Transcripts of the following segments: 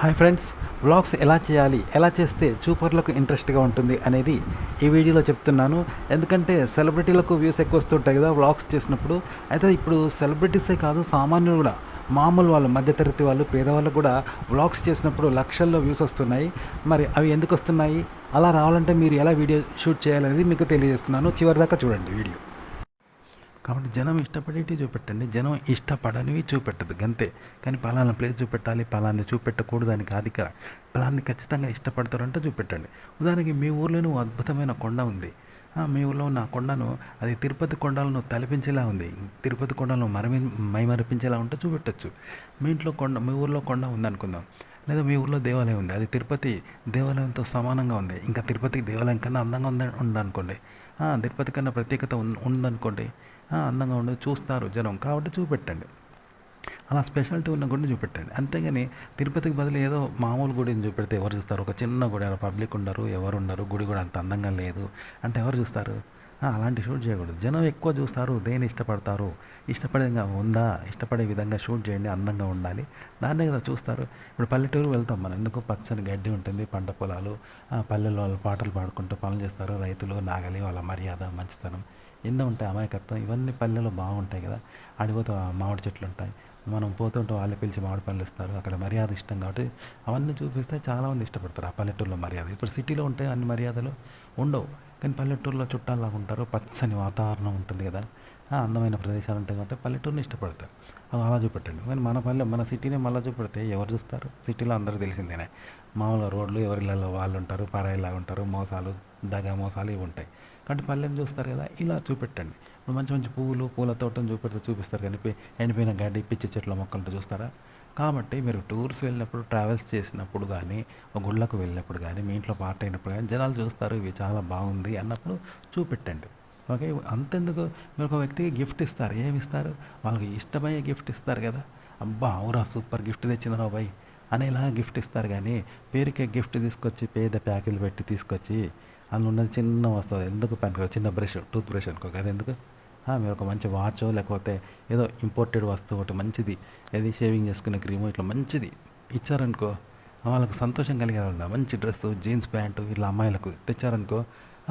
Hi friends, vlogs ఎలా చేయాలి, ఎలా చేస్తే చూపర్లకు ఇంట్రెస్ట్గా ఉంటుంది అనేది ఈ వీడియోలో చెప్తున్నాను. ఎందుకంటే సెలబ్రిటీలకు వ్యూస్ ఎక్కువ వస్తుంటాయి కదా వ్లాగ్స్ చేసినప్పుడు. అయితే ఇప్పుడు సెలబ్రిటీసే కాదు, సామాన్యులు కూడా, మామూలు వాళ్ళు, మధ్యతరగతి వాళ్ళు, పేదవాళ్ళు కూడా వ్లాగ్స్ చేసినప్పుడు లక్షల్లో వ్యూస్ వస్తున్నాయి. మరి అవి ఎందుకు వస్తున్నాయి, అలా రావాలంటే మీరు ఎలా వీడియో షూట్ చేయాలనేది మీకు తెలియజేస్తున్నాను. చివరిదాకా చూడండి వీడియో. కాబట్టి జనం ఇష్టపడేవి చూపెట్టండి, జనం ఇష్టపడనివి చూపెట్టదు గంతే. కానీ పలానా ప్లేస్ చూపెట్టాలి, పలాంది చూపెట్టకూడదు అని కాదు ఇక్కడ. పలాంది ఖచ్చితంగా ఇష్టపడతారంటే చూపెట్టండి. ఉదాహరణకి మీ ఊర్లోనే ఓ అద్భుతమైన కొండ ఉంది. మీ ఊర్లో ఉన్న ఆ కొండను, అది తిరుపతి కొండలను తలపించేలా ఉంది, తిరుపతి కొండలను మైమరిపించేలా ఉంటే చూపెట్టచ్చు. మీ ఇంట్లో కొండ, మీ ఊర్లో కొండ ఉందనుకుందాం, లేదా మీ ఊర్లో దేవాలయం ఉంది, అది తిరుపతి దేవాలయంతో సమానంగా ఉంది, ఇంకా తిరుపతి దేవాలయం కన్నా అందంగా ఉందనుకోండి, తిరుపతి కన్నా ప్రత్యేకత ఉందనుకోండి, అందంగా ఉండదు, చూస్తారు జనం, కాబట్టి చూపెట్టండి. అలా స్పెషాలిటీ ఉన్న గుడిని చూపెట్టండి. అంతేగాని తిరుపతికి బదులు ఏదో మామూలు గుడిని చూపెడితే ఎవరు చూస్తారు? ఒక చిన్న గుడి, పబ్లిక్ ఉండరు, ఎవరు ఉండరు, గుడి కూడా అంత అందంగా లేదు అంటే ఎవరు చూస్తారు? అలాంటి షూట్ చేయకూడదు. జనం ఎక్కువ చూస్తారు, దేని ఇష్టపడతారు, ఇష్టపడే విధంగా ఉందా, ఇష్టపడే విధంగా షూట్ చేయండి, అందంగా ఉండాలి, దాన్నే కదా చూస్తారు. ఇప్పుడు పల్లెటూరు వెళ్తాం మనం, ఎందుకు పచ్చని గడ్డి ఉంటుంది, పంట పొలాలు, పల్లెల్లో వాళ్ళు పాటలు పాడుకుంటూ పనులు చేస్తారు, రైతులు, నాగలి, వాళ్ళ మర్యాద, మంచితనం ఎన్నో ఉంటాయి, అమాయకత్వం, ఇవన్నీ పల్లెలో బాగుంటాయి కదా. అడిగిపోతే మామిడి చెట్లు ఉంటాయి, మనం పోతుంటే వాళ్ళే పిలిచి మామిడి పళ్ళు ఇస్తారు, అక్కడ మర్యాద ఇష్టం కాబట్టి అవన్నీ చూపిస్తే చాలామంది ఇష్టపడతారు. ఆ పల్లెటూరులో మర్యాద, ఇప్పుడు సిటీలో ఉంటే అన్ని మర్యాదలు ఉండవు, కానీ పల్లెటూరులో చుట్టాలాగా ఉంటారు, పచ్చని వాతావరణం ఉంటుంది కదా, అందమైన ప్రదేశాలు ఉంటాయి కాబట్టి పల్లెటూరుని ఇష్టపడతారు. అలా చూపెట్టండి. కానీ మన సిటీనే మళ్ళీ చూపెడితే ఎవరు చూస్తారు? సిటీలో అందరూ తెలిసిందేనే, మామూలుగా రోడ్లు, ఎవరిళ్ళలో వాళ్ళు ఉంటారు, పారాయిలాగా ఉంటారు, మోసాలు, దగా మోసాలు ఇవి ఉంటాయి. కాబట్టి పల్లెని చూస్తారు కదా, ఇలా చూపెట్టండి. ఇప్పుడు మంచి మంచి పువ్వులు, పూల తోటను చూపిస్తారు, కానీ ఎండిపోయిన గడ్డి, పిచ్చి చెట్ల మొక్కలతో చూస్తారా? కాబట్టి మీరు టూర్స్ వెళ్ళినప్పుడు, ట్రావెల్స్ చేసినప్పుడు కానీ, ఒక గుళ్ళకు వెళ్ళినప్పుడు కానీ, మీ ఇంట్లో పాట అయినప్పుడు కానీ జనాలు చూస్తారు, ఇవి చాలా బాగుంది అన్నప్పుడు చూపెట్టండి. ఓకే, అంతెందుకు, మీరు ఒక వ్యక్తికి గిఫ్ట్ ఇస్తారు, ఏమి ఇస్తారు? వాళ్ళకి ఇష్టమయ్యే గిఫ్ట్ ఇస్తారు కదా. అబ్బా అవురా సూపర్ గిఫ్ట్ తెచ్చిందిరా బాయ్ అనేలా గిఫ్ట్ ఇస్తారు. కానీ పేరుకే గిఫ్ట్ తీసుకొచ్చి పేద ప్యాకెట్లు పెట్టి తీసుకొచ్చి అందులో ఉన్నది చిన్న వస్తువు, ఎందుకు పనికి, చిన్న బ్రష్, టూత్ బ్రష్ అనుకో, కదా ఎందుకు? మీరు ఒక మంచి వాచ్, లేకపోతే ఏదో ఇంపోర్టెడ్ వస్తువు ఒకటి మంచిది, ఏది షేవింగ్ చేసుకునే క్రీము, ఇట్లా మంచిది ఇచ్చారనుకో, వాళ్ళకు సంతోషం కలిగేలా మంచి డ్రెస్సు, జీన్స్ ప్యాంటు, ఇట్లా అమ్మాయిలకు తెచ్చారనుకో,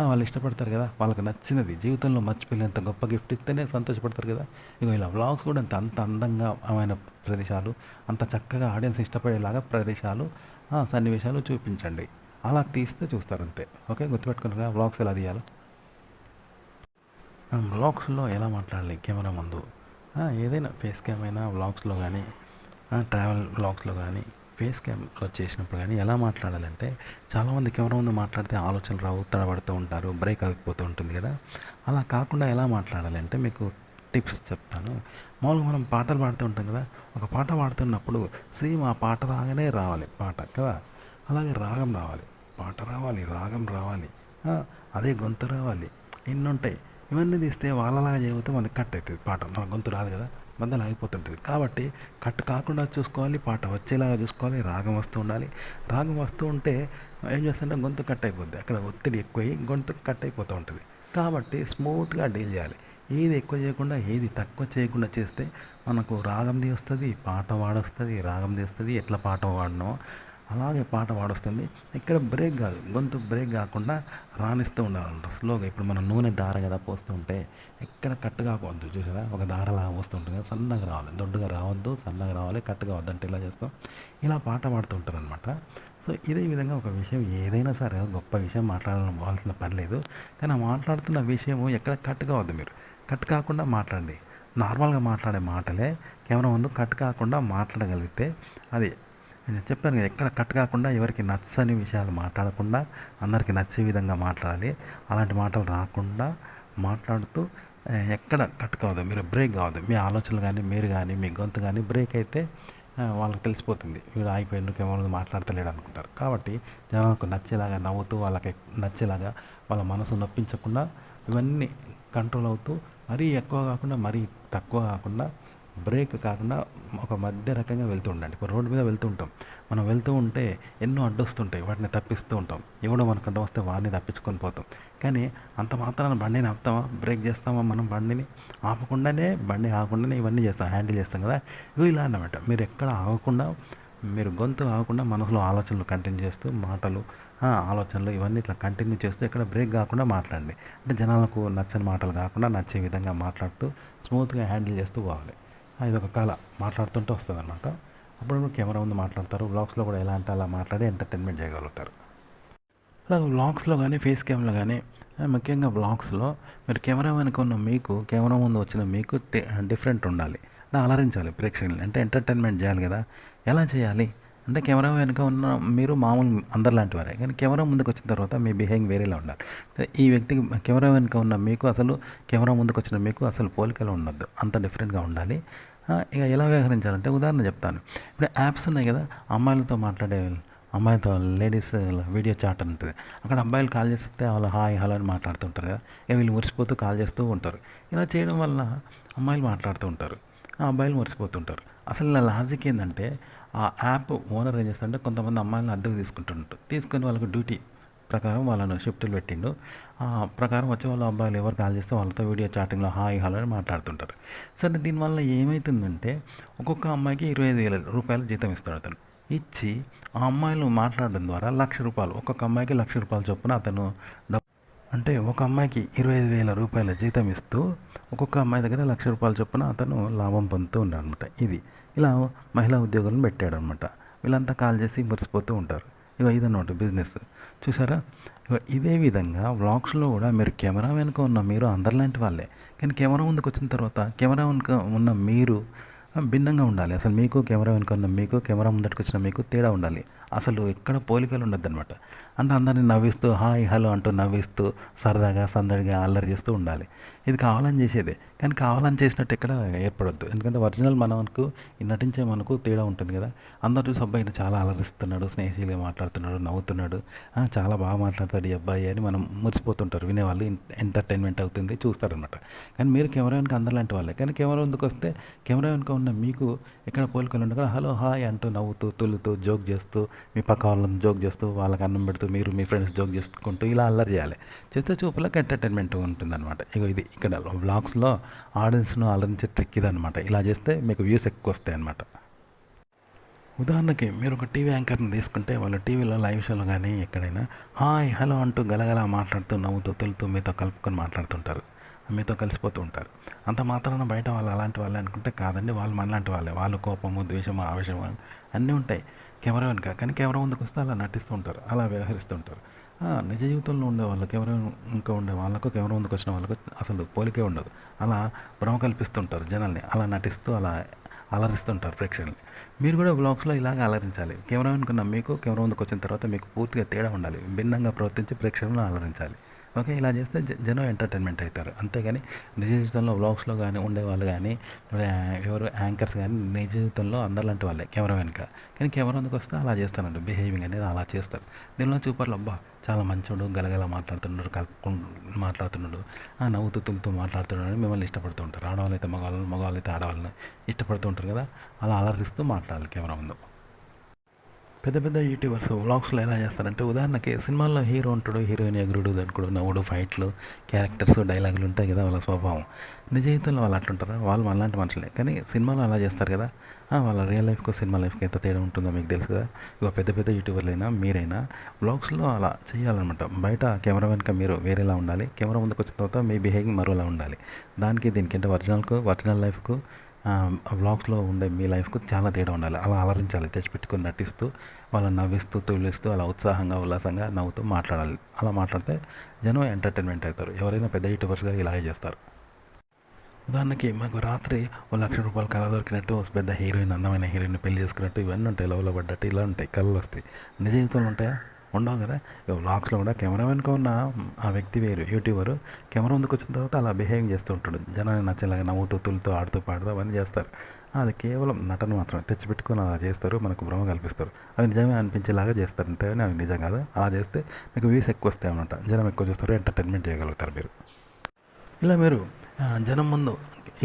వాళ్ళు ఇష్టపడతారు కదా, వాళ్ళకి నచ్చినది, జీవితంలో మర్చిపోయినంత గొప్ప గిఫ్ట్ ఇస్తేనే సంతోషపడతారు కదా. ఇక ఇలా వ్లాగ్స్ కూడా అంత అందంగా ఆయన ప్రదేశాలు, అంత చక్కగా ఆడియన్స్ ఇష్టపడేలాగా ప్రదేశాలు, సన్నివేశాలు చూపించండి. అలా తీస్తే చూస్తారు అంతే. ఓకే, గుర్తుపెట్టుకుంటారా వ్లాగ్స్ ఎలా తీయాలో. వ్లాగ్స్లో ఎలా మాట్లాడాలి కెమెరా ముందు, ఏదైనా ఫేస్ క్యామ్ అయినా వ్లాగ్స్లో కానీ, ట్రావెల్ వ్లాగ్స్లో కానీ, ఫేస్ క్యామ్లో చేసినప్పుడు కానీ ఎలా మాట్లాడాలంటే, చాలామంది కెమెరా ముందు మాట్లాడితే ఆలోచనలు రావు, తడబడుతూ ఉంటారు, బ్రేక్ అయిపోతూ ఉంటుంది కదా. అలా కాకుండా ఎలా మాట్లాడాలి అంటే మీకు టిప్స్ చెప్తాను. మామూలుగా మనం పాటలు పాడుతూ ఉంటాం కదా, ఒక పాట పాడుతున్నప్పుడు సేమ్ ఆ పాట రాగానే రావాలి పాట కదా, అలాగే రాగం రావాలి, పాట రావాలి, రాగం రావాలి, అదే గొంతు రావాలి, ఇన్ని ఉంటాయి. ఇవన్నీ తీస్తే వాళ్ళలాగా చెబితే మనకి కట్ అవుతుంది పాట, మన గొంతు రాదు కదా, మధ్యలో ఆగిపోతుంటుంది. కాబట్టి కట్ కాకుండా చూసుకోవాలి, పాట వచ్చేలాగా చూసుకోవాలి, రాగం వస్తూ ఉండాలి. రాగం వస్తూ ఉంటే ఏం చేస్తుంటే గొంతు కట్ అయిపోద్ది, అక్కడ ఒత్తిడి ఎక్కువై గొంతు కట్ అయిపోతూ ఉంటుంది. కాబట్టి స్మూత్గా డీల్ చేయాలి. ఏది ఎక్కువ చేయకుండా, ఏది తక్కువ చేయకుండా చేస్తే మనకు రాగంది వస్తుంది, పాట వాడొస్తుంది, రాగంది వస్తుంది, ఎట్లా పాట వాడినో అలాగే పాట పాడొస్తుంది. ఇక్కడ బ్రేక్ కాదు, గొంతు బ్రేక్ కాకుండా రాణిస్తూ ఉండాలంట స్లోగా. ఇప్పుడు మనం నూనె దార కదా పోస్తూ ఉంటే ఎక్కడ కట్ కాకూడదు, చూసారా, ఒక దారలాగా పోస్తూ ఉంటుంది కదా, సన్నగా రావాలి, దొడ్డుగా రావద్దు, సన్నగా రావాలి, కట్ కావద్దు. అంటే ఇలా చేస్తాం, ఇలా పాట పాడుతూ ఉంటారు అనమాట. సో ఇదే విధంగా ఒక విషయం ఏదైనా సరే గొప్ప విషయం మాట్లాడాల్సిన పని లేదు, కానీ ఆ మాట్లాడుతున్న విషయము ఎక్కడ కట్ కావద్దు. మీరు కట్ కాకుండా మాట్లాడండి, నార్మల్గా మాట్లాడే మాటలే కెమెరా ముందు కట్ కాకుండా మాట్లాడగలిగితే అది, నేను చెప్పాను కదా, ఎక్కడ కట్ కాకుండా, ఎవరికి నచ్చని విషయాలు మాట్లాడకుండా అందరికీ నచ్చే విధంగా మాట్లాడాలి. అలాంటి మాటలు రాకుండా మాట్లాడుతూ ఎక్కడ కట్ కావద్దు, మీరు బ్రేక్ కావద్దు. మీ ఆలోచనలు కానీ, మీరు కానీ, మీ గొంతు కానీ బ్రేక్ అయితే వాళ్ళకి తెలిసిపోతుంది, వీడు ఆగిపోయి కేవలం మాట్లాడతలేడు అనుకుంటారు. కాబట్టి జనాలకు నచ్చేలాగా నవ్వుతూ, వాళ్ళకి నచ్చేలాగా, వాళ్ళ మనసు నొప్పించకుండా ఇవన్నీ కంట్రోల్ అవుతూ, మరీ ఎక్కువ కాకుండా, మరీ తక్కువ కాకుండా, బ్రేక్ కాకుండా ఒక మధ్య రకంగా వెళ్తూ ఉండండి. ఇప్పుడు రోడ్డు మీద వెళ్తూ ఉంటాం, మనం వెళ్తూ ఉంటే ఎన్నో అడ్డొస్తుంటాయి, వాటిని తప్పిస్తూ ఉంటాం. ఎవడో మనకు అడ్డం వస్తే వాడిని తప్పించుకొని పోతాం. కానీ అంత మాత్రాన బండిని ఆపుతామా, బ్రేక్ చేస్తామా? మనం బండి ఆగకుండానే ఇవన్నీ చేస్తాం, హ్యాండిల్ చేస్తాం కదా. ఇవి ఇలా అన్నమాట, మీరు ఎక్కడ ఆగకుండా మీరు గొంతు ఆగకుండా మనసులో ఆలోచనలు కంటిన్యూ చేస్తూ మాటలు ఆలోచనలు ఇవన్నీ ఇట్లా కంటిన్యూ చేస్తూ ఎక్కడ బ్రేక్ కాకుండా మాట్లాడండి. అంటే జనాలకు నచ్చని మాటలు కాకుండా నచ్చే విధంగా మాట్లాడుతూ స్మూత్గా హ్యాండిల్ చేస్తూ పోవాలి. ఇదొక కళ, మాట్లాడుతుంటే వస్తుంది అనమాట. అప్పుడు కెమెరా ముందు మాట్లాడతారు. వ్లాగ్స్లో కూడా ఎలా అంటే అలా మాట్లాడి ఎంటర్టైన్మెంట్ చేయగలుగుతారు. అలా వ్లాగ్స్లో కానీ ఫేస్ క్యామ్లో కానీ ముఖ్యంగా వ్లాగ్స్లో మీరు కెమెరా వెనుక ఉన్న మీకు, కెమెరా ముందు వచ్చిన మీకు డిఫరెంట్ ఉండాలి. అంటే అలరించాలి ప్రేక్షకుల్ని, అంటే ఎంటర్టైన్మెంట్ చేయాలి కదా. ఎలా చేయాలి అంటే కెమెరా వెనుక ఉన్న మీరు మామూలు అందరిలాంటి వారే, కానీ కెమెరా ముందుకు వచ్చిన తర్వాత మీ బిహేవింగ్ వేరేలా ఉండాలి. ఈ వ్యక్తికి కెమెరా వెనుక ఉన్న మీకు అసలు కెమెరా ముందుకు వచ్చిన మీకు అసలు పోలికలు ఉండొద్దు, అంత డిఫరెంట్గా ఉండాలి. ఇక ఎలా వ్యవహరించాలంటే ఉదాహరణ చెప్తాను. ఇప్పుడు యాప్స్ ఉన్నాయి కదా, అమ్మాయిలతో మాట్లాడే, అమ్మాయిలతో లేడీస్ వీడియో చాట్ అని ఉంటుంది. అక్కడ అబ్బాయిలు కాల్ చేస్తే వాళ్ళు హాయ్ హలో అని మాట్లాడుతుంటారు కదా. ఇక వీళ్ళు మురిసిపోతూ కాల్ చేస్తూ ఉంటారు. ఇలా చేయడం వల్ల అమ్మాయిలు మాట్లాడుతూ ఉంటారు, అబ్బాయిలు మురిసిపోతుంటారు. అసలు నా లాజిక్ ఏంటంటే ఆ యాప్ ఓనర్ ఏం చేస్తారంటే కొంతమంది అమ్మాయిలను అద్దెకు తీసుకుంటుంటారు. తీసుకొని వాళ్ళకు డ్యూటీ ప్రకారం వాళ్ళను షిఫ్టులు పెట్టిండు. ఆ ప్రకారం వచ్చి వాళ్ళ అబ్బాయిలు ఎవరు కాల్ చేస్తే వాళ్ళతో వీడియో చాటింగ్లో హాయ్ హలో అని మాట్లాడుతుంటారు. సరే, దీనివల్ల ఏమవుతుందంటే ఒక్కొక్క అమ్మాయికి 25,000 రూపాయలు జీతం ఇస్తాడు అతను. ఇచ్చి ఆ అమ్మాయిలు మాట్లాడడం ద్వారా ₹1,00,000, ఒక్కొక్క అమ్మాయికి ₹1,00,000 చొప్పున అతను అంటే ఒక అమ్మాయికి 25,000 రూపాయల జీతం ఇస్తూ ఒక్కొక్క అమ్మాయి దగ్గర ₹1,00,000 చొప్పున అతను లాభం పొందుతూ ఉన్నాడనమాట. ఇలా మహిళా ఉద్యోగులను పెట్టాడనమాట. వీళ్ళంతా కాల్ చేసి మురిసిపోతూ ఉంటారు. ఇదన్నమాట బిజినెస్. చూసారా? ఇదే విధంగా వ్లాగ్స్లో కూడా మీరు కెమెరా వెనుక ఉన్న మీరు అందరిలాంటి వాళ్ళే, కానీ కెమెరా ముందుకు వచ్చిన తర్వాత కెమెరా వెనుక ఉన్న మీరు భిన్నంగా ఉండాలి. అసలు మీకు కెమెరా వెనుక ఉన్న మీకు, కెమెరా ముందటికి వచ్చిన మీకు తేడా ఉండాలి. అసలు ఎక్కడ పోలికలు ఉండద్దు అనమాట. అంటే అందరినీ నవ్విస్తూ హాయ్ హలో అంటూ నవ్విస్తూ సరదాగా సందడిగా అల్లరి చేస్తూ ఉండాలి. ఇది కావాలని చేసేదే, కానీ కావాలని చేసినట్టు ఎక్కడ ఏర్పడొద్దు. ఎందుకంటే ఒరిజినల్ మనకు నటించే మనకు తేడా ఉంటుంది కదా. అందరూ చూసి అబ్బాయి చాలా అలరిస్తున్నాడు, స్నేహితులుగా మాట్లాడుతున్నాడు, నవ్వుతున్నాడు, చాలా బాగా మాట్లాడతాడు ఈ అబ్బాయి అని మనం మురిసిపోతుంటారు. వినేవాళ్ళు ఎంటర్టైన్మెంట్ అవుతుంది, చూస్తారనమాట. కానీ మీరు కెమెరా వెనుక అందరిలాంటి వాళ్ళే, కానీ కెమెరా ముందుకు వస్తే కెమెరా వెనుక ఉన్న మీకు ఎక్కడ పోలికలు ఉండగా హలో హాయ్ అంటూ నవ్వుతూ తుల్లుతూ జోక్ చేస్తూ మీ పక్క వాళ్ళని జోక్ చేస్తూ వాళ్ళకి అన్నం పెడుతూ మీరు మీ ఫ్రెండ్స్ జోక్ చేసుకుంటూ ఇలా అల్లరి చేయాలి. చేస్తే చూపులకు ఎంటర్టైన్మెంట్ ఉంటుందన్నమాట. ఇది ఇక్కడ వ్లాగ్స్లో ఆడియన్స్ను అలరించే ట్రిక్ ఇదనమాట. ఇలా చేస్తే మీకు వ్యూస్ ఎక్కువ వస్తాయి అన్నమాట. ఉదాహరణకి మీరు ఒక టీవీ యాంకర్ని తీసుకుంటే వాళ్ళు టీవీలో లైవ్ షోలో కానీ ఎక్కడైనా హాయ్ హలో అంటూ గలగల మాట్లాడుతూ నవ్వుతూ తులుతూ మీతో కలుపుకొని మాట్లాడుతుంటారు, మీతో కలిసిపోతూ ఉంటారు. అంత మాత్రాన బయట వాళ్ళు అలాంటి వాళ్ళే అనుకుంటే కాదండి, వాళ్ళు మనలాంటి వాళ్ళే. వాళ్ళు కోపము, ద్వేషము, ఆవేశము అన్నీ ఉంటాయి కెమెరా వెనుక, కానీ కెమెరా ముందుకు వస్తే అలా నటిస్తూ ఉంటారు, అలా వ్యవహరిస్తూ ఉంటారు. నిజ జీవితంలో ఉండే వాళ్ళు కెమెరా ఇంకా ఉండే వాళ్ళకు కెమెరా ముందుకు వచ్చిన వాళ్ళకు అసలు పోలికే ఉండదు. అలా భ్రమ కల్పిస్తుంటారు జనాల్ని, అలా నటిస్తూ అలా అలరిస్తుంటారు ప్రేక్షకుల్ని. మీరు కూడా వ్లాగ్స్లో ఇలాగ అలరించాలి. కెమెరా వెనుకున్న మీకు, కెమెరా ముందుకు వచ్చిన తర్వాత మీకు పూర్తిగా తేడా ఉండాలి, భిన్నంగా ప్రవర్తించి ప్రేక్షకులను అలరించాలి. ఓకే, ఇలా చేస్తే జనం ఎంటర్టైన్మెంట్ అవుతారు. అంతేగాని నిజ జీవితంలో వ్లాగ్స్లో కానీ ఉండేవాళ్ళు కానీ ఎవరు యాంకర్స్ కానీ నిజ జీవితంలో అందరిలాంటి వాళ్ళే కెమెరా వెనుక, కానీ కెమెరా ముందుకు వస్తే అలా చేస్తారంట. బిహేవింగ్ అనేది అలా చేస్తారు. దీనిలో చూపర్లు అబ్బా చాలా మంచోడు, గలగల మాట్లాడుతున్నాడు, మాట్లాడుతున్నాడు, నవ్వుతూ తులుతూ మాట్లాడుతున్నాడు అని మిమ్మల్ని ఇష్టపడుతూ ఉంటారు. ఆడవాళ్ళు అయితే మగవాళ్ళు, మగవాళ్ళు అయితే ఆడవాళ్ళని ఇష్టపడుతూ ఉంటారు కదా. అలా అలరిస్తూ మాట్లాడాలి కెమెరా ముందు. పెద్ద పెద్ద యూట్యూబర్స్ వ్లాగ్స్లో ఎలా చేస్తారంటే ఉదాహరణకి సినిమాల్లో హీరో ఉంటాడు, హీరోయిన్ ఎగురుడు, దనుకుడు, నవ్వుడు, ఫైట్లు, క్యారెక్టర్స్, డైలాగులు ఉంటాయి కదా వాళ్ళ స్వభావం. నిజ జీవితంలో వాళ్ళు అట్లుంటారా? వాళ్ళు మనలాంటి మనుషులే, కానీ సినిమాలో అలా చేస్తారు కదా. వాళ్ళ రియల్ లైఫ్కు సినిమా లైఫ్కి ఎంత తేడా ఉంటుందో మీకు తెలుసు కదా. పెద్ద పెద్ద యూట్యూబర్లైనా మీరైనా వ్లాగ్స్లో అలా చేయాలన్నమాట. బయట కెమెరా వెనుక మీరు వేరేలా ఉండాలి, కెమెరా ముందుకు వచ్చిన తర్వాత మీ బిహేవింగ్ మరోలా ఉండాలి. దీనికి అంటే ఒరిజినల్ లైఫ్కు వ్లాగ్స్లో ఉండే మీ లైఫ్కు చాలా తేడా ఉండాలి. అలా అలరించాలి, తెచ్చిపెట్టుకొని నటిస్తూ వాళ్ళని నవ్విస్తూ తొలిస్తూ అలా ఉత్సాహంగా ఉల్లాసంగా నవ్వుతూ మాట్లాడాలి. అలా మాట్లాడితే జనం ఎంటర్టైన్మెంట్ అవుతారు. ఎవరైనా పెద్ద యూట్యూబర్స్గా ఇలాగే చేస్తారు. ఉదాహరణకి మాకు రాత్రి ₹1,00,000 కళ దొరికినట్టు, పెద్ద హీరోయిన్, అందమైన హీరోయిన్ పెళ్లి చేసుకున్నట్టు ఇవన్నీ ఉంటాయి, లవ్లో పడ్డట్టు ఇలా ఉంటాయి, కళలు వస్తాయి. నిజ జీవితంలో ఉంటాయా? ఉండవు కదా. వ్లాగ్స్లో కూడా కెమెరా వెనుక ఉన్న ఆ వ్యక్తి వేరు, యూట్యూబరు కెమెరా ముందుకు వచ్చిన తర్వాత అలా బిహేవింగ్ చేస్తూ ఉంటాడు. జనాన్ని నచ్చేలాగా నవ్వుతూ తులుతూ ఆడుతూ పాడుతూ అవన్నీ చేస్తారు. అది కేవలం నటన మాత్రమే, తెచ్చిపెట్టుకొని అలా చేస్తారు, మనకు భ్రమ కల్పిస్తారు. అవి నిజమే అనిపించేలాగా చేస్తారు, అంతేగాని అవి నిజం కాదు. అలా చేస్తే మీకు వ్యూస్ ఎక్కువ వస్తాయి అన్నమాట. జనం ఎక్కువ చూస్తారు, ఎంటర్టైన్మెంట్ చేయగలుగుతారు మీరు. ఇలా మీరు జనం ముందు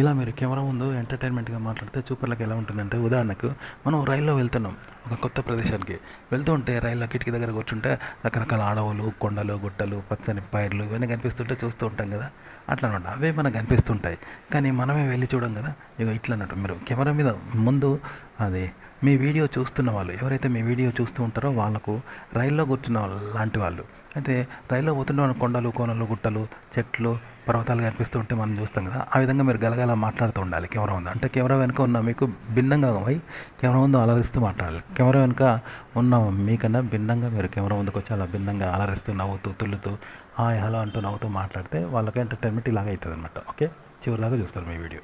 ఇలా మీరు కెమెరా ముందు ఎంటర్టైన్మెంట్గా మాట్లాడితే చూపర్లకు ఎలా ఉంటుందంటే ఉదాహరణకు మనం రైల్లో వెళ్తున్నాం, ఒక కొత్త ప్రదేశానికి వెళ్తూ ఉంటే రైల్లో కిటికీ దగ్గర కూర్చుంటే రకరకాల అడవులు, కొండలు, గుట్టలు, పచ్చని పైర్లు ఇవన్నీ కనిపిస్తుంటే చూస్తూ ఉంటాం కదా. అట్లా అనమాట, అవే మనకు కనిపిస్తుంటాయి, కానీ మనమే వెళ్ళి చూడం కదా. ఇట్లా అన్నట్టు మీరు కెమెరా మీద ముందు అది మీ వీడియో చూస్తున్న వాళ్ళు ఎవరైతే మీ వీడియో చూస్తూ ఉంటారో వాళ్ళకు రైల్లో కూర్చున్న లాంటి వాళ్ళు అయితే రైల్లో పోతుంటే మన కొండలు కోనలు గుట్టలు చెట్లు పర్వతాలు కనిపిస్తూ ఉంటే మనం చూస్తాం కదా, ఆ విధంగా మీరు గలగల మాట్లాడుతూ ఉండాలి కెమెరా ముందు. అంటే కెమెరా వెనుక ఉన్న మీకు భిన్నంగా పోయి కెమెరా ముందు అలరిస్తూ మాట్లాడాలి. కెమెరా వెనుక ఉన్న మీకన్నా భిన్నంగా మీరు కెమెరా ముందుకు వచ్చి అలా భిన్నంగా అలరిస్తూ నవ్వుతూ తుల్లుతూ హాయ్ హలో అంటూ నవ్వుతూ మాట్లాడితే వాళ్ళకి ఎంటర్టైన్మెంట్ ఇలాగ అవుతుంది అనమాట. ఓకే, చివరిలాగా చూస్తారు మీ వీడియో.